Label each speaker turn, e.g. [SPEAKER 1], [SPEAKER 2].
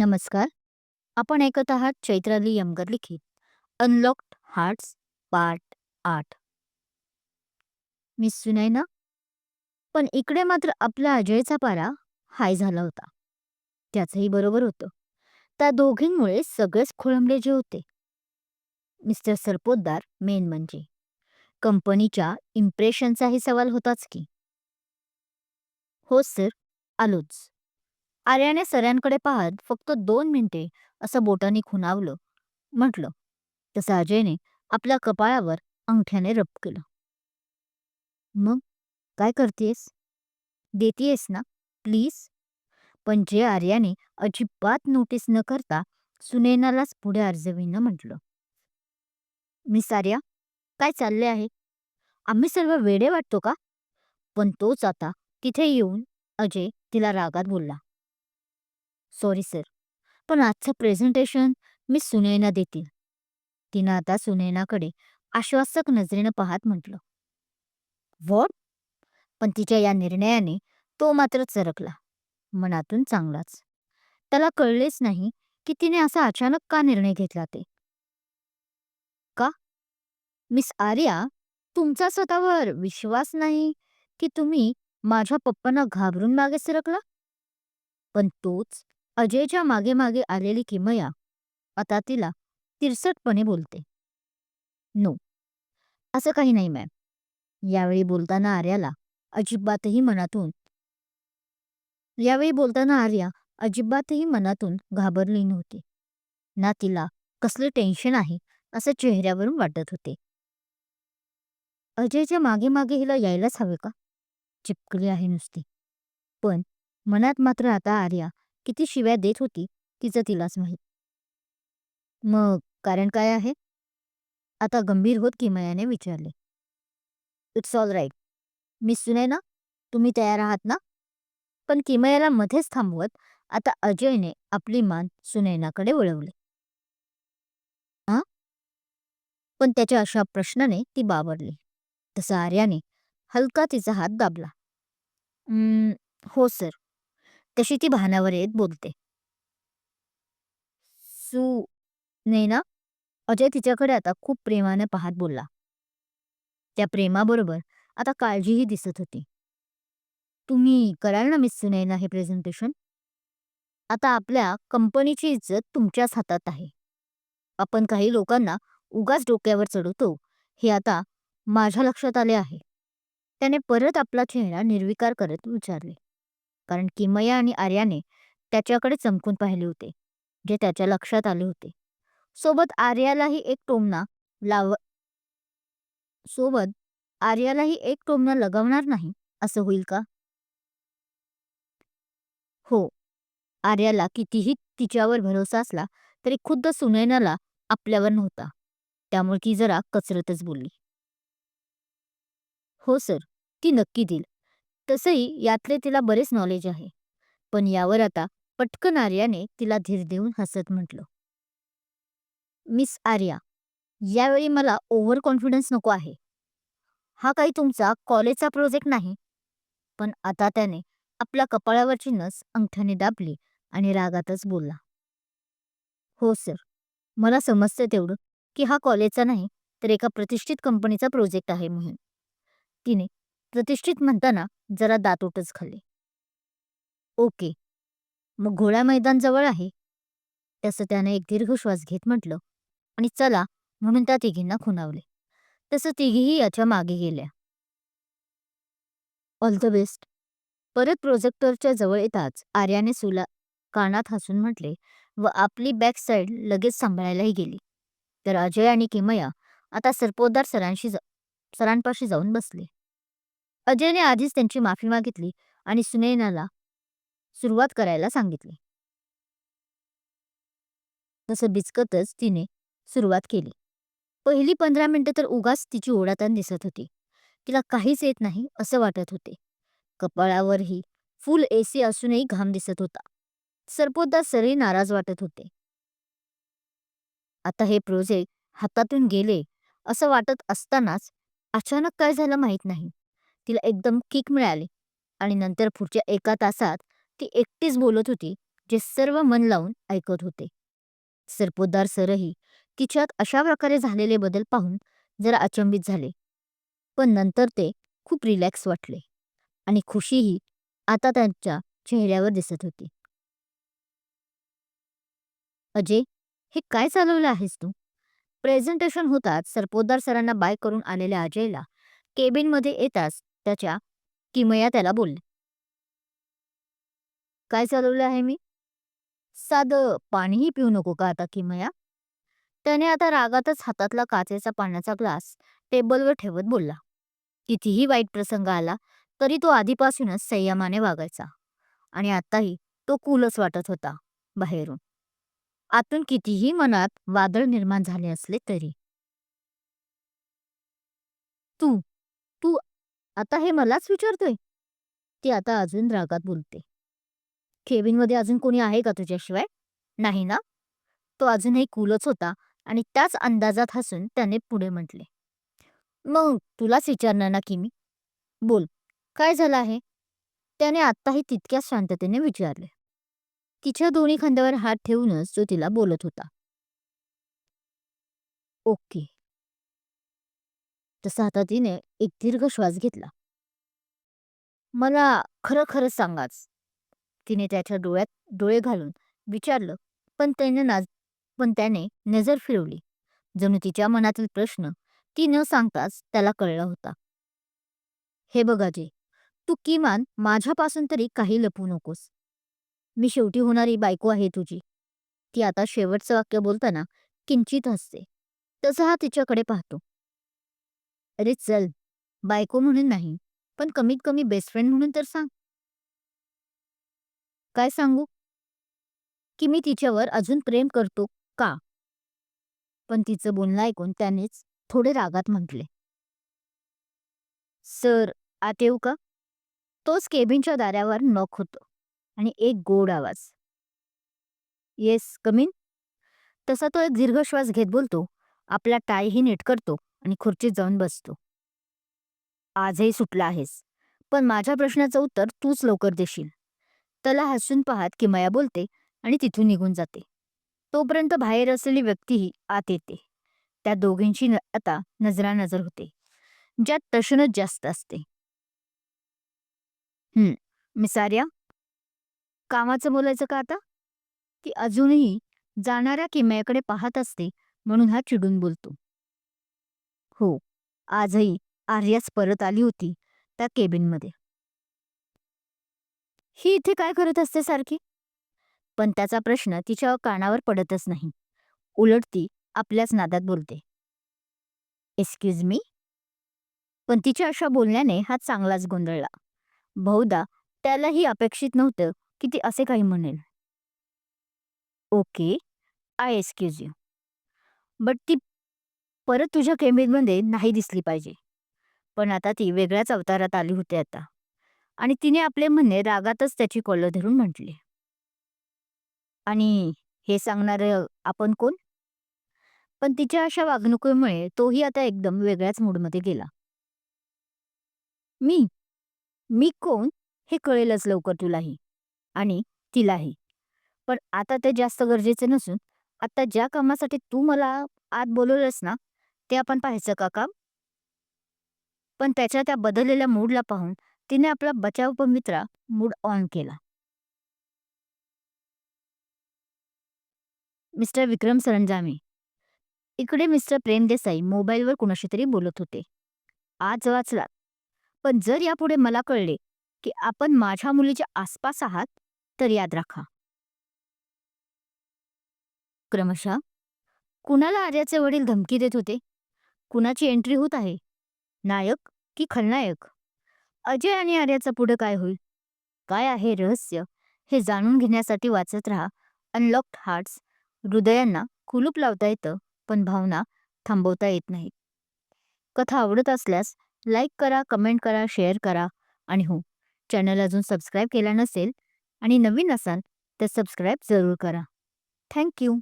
[SPEAKER 1] नमस्कार. आपण ऐकत आहात चैत्राली यमगर लिखित अनलॉक्ड हार्ट्स पार्ट 8. मी सुनैना. पण इकडे मात्र आपला अजयचा पारा हाय झाला होता. त्याचंही बरोबर होतं. त्या दोघींमुळे सगळेच खोळंबले जे होते. मिस्टर सरपोतदार मेन म्हणजे. कंपनीच्या इम्प्रेशनचाही सवाल होताच की. हो सर, आलोच. आर्याने सरांकडे पाहत फक्त 2 मिनिटे असं बोटांनी खुणावलं. म्हटलं. तसं अजयने आपल्या कपाळावर अंगठ्याने रब केलं. मग काय करतेस? देतीयस ना प्लीज? पण जे आर्याने अजिबात नोटीस न करता सुनैनालाच पुढे अर्जवीनं म्हटलं. मिस आर्या, काय चालले आहे? आम्ही सर्व वेडे वाटतो का? पण तोच आता तिथे येऊन अजय तिला रागात बोलला. सॉरी सर, पण आजचं प्रेझेंटेशन मिस सुनैना देतील. तिनं आता सुनैनाकडे आश्वासक नजरेनं पाहत म्हटलं. व्हॉट? पण तिच्या या निर्णयाने तो मात्र चरकला. मनातून चांगलाच. त्याला कळलेच नाही की तिने असा अचानक का निर्णय घेतला ते. का? मिस आर्या, तुमचा स्वतःवर विश्वास नाही की तुम्ही माझ्या पप्पांना घाबरून मागे सरकला? पण तोच अजयच्या मागे मागे आलेली किमया आता तिला तिरसटपणे बोलते. नो, असं काही नाही मॅम. यावेळी बोलताना आर्याला अजिबातही मनातून यावेळी बोलताना आर्या अजिबातही मनातून घाबरली नव्हती. ना तिला कसले टेन्शन आहे असं चेहऱ्यावरून वाटत होते. अजयच्या मागे मागे हिला यायलाच हवे का? चिपकली आहे नुसती. पण मनात मात्र आता आर्या किती शिव्या देत होती तिचं तिलाच माहीत. मग कारण काय आहे? आता गंभीर होत किमयाने विचारले. It's all right. Miss Sunaina, तुम्ही तयार आहात ना? पण किमयाला मध्येच थांबवत आता अजयने आपली मान सुनैनाकडे वळवली. हां? पण त्याच्या अशा प्रश्नाने ती बावरली. तसं आर्याने हलका तिचा हात दाबला. हो सर. तशी ती भानावर येत बोलते. सू नैना. अजय तिच्याकडे आता खूप प्रेमाने पाहत बोलला. त्या प्रेमाबरोबर आता काळजीही दिसत होती. तुम्ही कराल ना मिस सुनैना हे प्रेझेंटेशन? आता आपल्या कंपनीची इज्जत तुमच्याच हातात आहे. आपण काही लोकांना उगाच डोक्यावर चढवतो हे आता माझ्या लक्षात आले आहे. त्याने परत आपला चेहरा निर्विकार करत विचारले. कारण किमया आणि आर्याने त्याच्याकडे चमकून पाहिले होते, जे त्याच्या लक्षात आले होते. सोबत आर्यालाही एक टोमणा लाव सोबत आर्यालाही एक टोमणा लगावणार नाही असं होईल का? हो. आर्याला कितीही तिच्यावर भरोसा असला तरी खुद्द सुनैनाला आपल्यावर नव्हता. त्यामुळे ती जरा कचरतच बोलली. हो सर, ती नक्की देईल. तसंही यातले तिला बरेच नॉलेज आहे. पण यावर आता पटकन आर्याने तिला धीर देऊन हसत म्हटलं. मिस आर्या, यावेळी मला ओव्हर कॉन्फिडन्स नको आहे. हा काही तुमचा कॉलेजचा प्रोजेक्ट नाही. पण आता त्याने आपल्या कपाळावरची नस अंगठ्याने दाबली आणि रागातच बोलला. हो सर, मला समजतं तेवढं की हा कॉलेजचा नाही तर एका प्रतिष्ठित कंपनीचा प्रोजेक्ट आहे म्हणून. तिने प्रतिष्ठित म्हणताना जरा दातोटच खाल्ले. ओके, मग घोडा मैदान जवळ आहे. तसं त्याने एक दीर्घ श्वास घेत म्हटलं आणि चला म्हणून त्या तिघींना खुणावले. तसं तिघीही याच्या मागे गेल्या. All the best. परत प्रोजेक्टरच्या जवळ येताच आर्याने सुला कानात हसून म्हटले व आपली बॅक साईड लगेच सांभाळायलाही गेली. तर अजय आणि किमया आता सरपोतदार सरांपाशी जाऊन बसले. अजयने आधीच त्यांची माफी मागितली आणि सुनैनाला सुरुवात करायला सांगितली. तसं बिचकतच तिने सुरुवात केली. पहिली 15 मिनिटं तर उगाच तिची ओढाताण दिसत होती. तिला काहीच येत नाही असं वाटत होते. कपाळावरही फुल एसी असूनही घाम दिसत होता. सरपोतदार सरही नाराज वाटत होते. आता हे प्रोजेक्ट हातातून गेले असं वाटत असतानाच अचानक काय झालं माहीत नाही. तिला एकदम किक मिळाली आणि नंतर पुढच्या 1 तासात ती एकटीच बोलत होती जे सर्व मन लावून ऐकत होते. सरपोतदार सरही तिच्यात अशा प्रकारे झालेले बदल पाहून जरा अचंबित झाले. पण नंतर ते खूप रिलॅक्स वाटले आणि खुशीही आता त्यांच्या चेहऱ्यावर दिसत होती. अजय, हे काय चालवलं आहेस तू? प्रेझेंटेशन होताच सरपोतदार सरांना बाय करून आलेल्या अजयला केबिनमध्ये येताच त्याच्या किमया त्याला बोलले. काय चालवलं आहे मी? साधं पाणीही पिऊ नको का आता किमया? त्याने आता रागातच हातातला काचेचा पाण्याचा ग्लास टेबलवर ठेवत बोलला. कितीही वाईट प्रसंग आला तरी तो आधीपासूनच संयमाने वागायचा आणि आत्ताही तो कूलच वाटत होता बाहेरून. आतून कितीही मनात वादळ निर्माण झाले असले तरी. तू तू आता हे मलाच विचारतोय? ती आता अजून रागात बोलते. केबिनमध्ये अजून कोणी आहे का तुझ्याशिवाय? नाही ना? तो अजूनही कूलच होता आणि त्याच अंदाजात हसून त्याने पुढे म्हटले. मग तुलाच विचारणार ना की मी. बोल, काय झालं आहे? त्याने आत्ताही तितक्याच शांततेने विचारले. तिच्या दोन्ही खांद्यावर हात ठेवूनच तो तिला बोलत होता. ओके. तसं आता तिने एक दीर्घ श्वास घेतला. मला खरं खरं सांगाच. तिने त्याच्या डोळ्यात डोळे घालून विचारलं, पण त्याने नजर फिरवली. जणू तिच्या मनातील प्रश्न ती न सांगताच त्याला कळला होता. हे बघ अजय, तू किमान माझ्यापासून तरी काही लपवू नकोस. मी शेवटी होणारी बायको आहे तुझी. ती आता शेवटचं वाक्य बोलताना किंचित हसते. तसं हा तिच्याकडे पाहतो. अरे चल, बायको म्हणून नाही, पण कमीत कमी बेस्ट फ्रेंड म्हणून तर सांग. काय सांगू? की मी तिच्यावर अजून प्रेम करतो का? पण तिचं बोलणं ऐकून त्यानेच थोडे रागात म्हटले. सर, आत येऊ का? तोच केबिनच्या दारावर नॉक होतो आणि एक गोड आवाज. Yes, come in. तसा तो एक दीर्घ श्वास घेत बोलतो, आपला टायही नीट करतो आणि खुर्चीत जाऊन बसतो. आजही सुटला आहेस, पण माझ्या प्रश्नाचं उत्तर तूच लवकर देशील. त्याला हसून पाहत किमया बोलते आणि तिथून निघून जाते. तोपर्यंत बाहेर असलेली व्यक्तीही आत येते. त्या दोघींची आता नजरानजर होते, ज्यात तशनच जास्त असते. मिस आर्या, कामाचं बोलायचं का आता? ती अजूनही जाणाऱ्या किमयाकडे पाहत असते म्हणून हा चिडून बोलतो. हो, आजही आर्याच परत आली होती त्या केबिनमध्ये. ही इथे काय करत असते सारखी? पण त्याचा प्रश्न तिच्या कानावर पडतच नाही. उलट ती आपल्याच नादात बोलते. Excuse me? पण तिच्या अशा बोलण्याने हा चांगलाच गोंधळला. बहुधा त्यालाही अपेक्षित नव्हतं की ती असे काही म्हणेल. Okay, I excuse you. But ती परत तुझ्या केबिनमध्ये नाही दिसली पाहिजे. पण आता ती वेगळ्याच अवतारात आली होती आता. आणि तिने आपले म्हणणे रागातच त्याची कॉलर धरून म्हटले. आणि हे सांगणारं आपण कोण? पण तिच्या अशा वागणुकीमुळे तोही आता एकदम वेगळ्याच मूडमध्ये गेला. मी मी कोण हे कळेलच लवकर तुलाही आणि तिलाही. पण आता ते जास्त गरजेचे नसून आता ज्या कामासाठी तू मला आत बोलवलंस ना, ते आपण पाहायचं का काम? पण त्याच्या त्या बदललेल्या मूडला पाहून तिने आपला बचाव मित्रा मूड ऑन केला. मिस्टर विक्रम सरंजामे. इकडे मिस्टर प्रेम देसाई मोबाईलवर कुणाशी तरी बोलत होते. आज वाचला. पण जर यापुढे मला कळले की आपण माझ्या मुलीच्या आसपास आहात तर याद राखा. क्रमशः कुणाला आर्याचे वडील धमकी देत होते? कुणाची एंट्री होत आहे? नायक की खलनायक? अजय आणि आर्याचं पुढे काय होईल? काय आहे रहस्य? हे जाणून घेण्यासाठी वाचत राहा अनलॉक्ड हार्ट्स. हृदयांना कुलूप लावता येतं, पण भावना थांबवता येत नाहीत. कथा आवडत असल्यास लाईक करा, कमेंट करा, शेअर करा आणि हो, चॅनल अजून सबस्क्राईब केला नसेल आणि नवीन असाल तर सबस्क्राईब जरूर करा. थँक्यू.